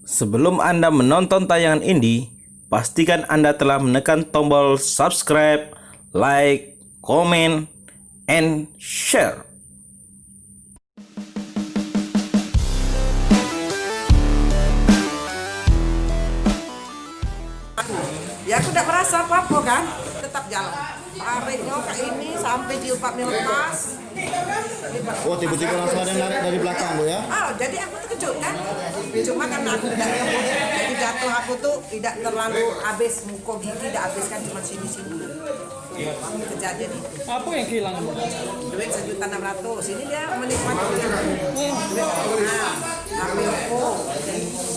Sebelum Anda menonton tayangan ini, pastikan Anda telah menekan tombol subscribe, like, comment, and share. Ya aku tidak merasa apa-apa kan, tetap jalan. Tariknya kayak ini sampai jilbabnya lepas. Oh, tiba-tiba langsung ada yang narik dari belakang Bu ya? Jadi aku terkejut kan. Cuma karena aku tidak ngebut, jadi jatuh aku tuh tidak terlalu habis, muka gigi tidak habis kan, cuma sini-sini. Kejadian itu. Apa yang kehilangan? Duit 1.600.000. Ini dia menikmati duit HP Oppo,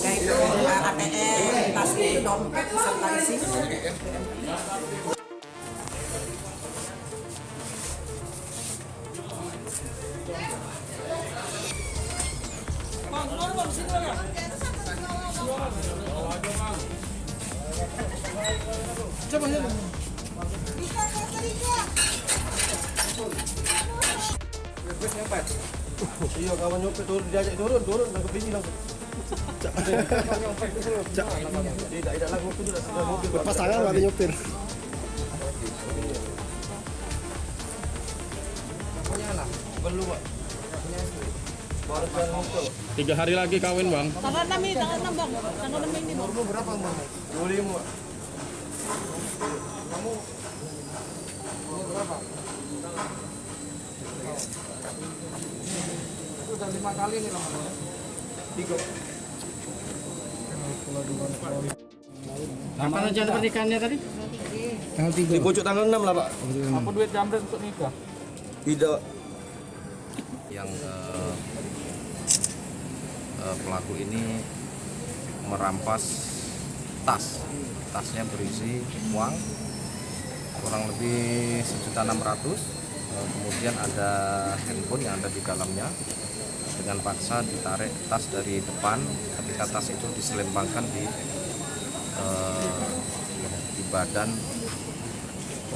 ya itu ATM, tas itu dompet serta isi. Coba ya. Iya, kawan nyopet turun, diajak turun nangkep ini langsung. Tidak langsung itu sudah mobil. Pasangan ada nyopir. Belum, Pak. 3 hari lagi kawin, Bang. Tanggal 6 ini, tanggal 6 Bang. Tanggal 6 ini Bang. Umur berapa, Bang? 25. Kamu umur berapa? Itu udah 5 kali nih, Bang. 3. Kapan rencana pernikahannya tadi? Tanggal 3. Di pojok tanggal 6 lah, Pak. Apa duit jambret untuk nikah? Tidak. Yang pelaku ini merampas tasnya berisi uang kurang lebih 1.600.000, kemudian ada handphone yang ada di dalamnya. Dengan paksa ditarik tas dari depan, ketika tas itu diselempangkan di badan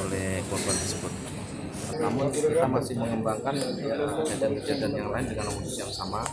oleh korban tersebut. Namun kita masih mengembangkan kejadian-kejadian yang lain dengan modus yang sama.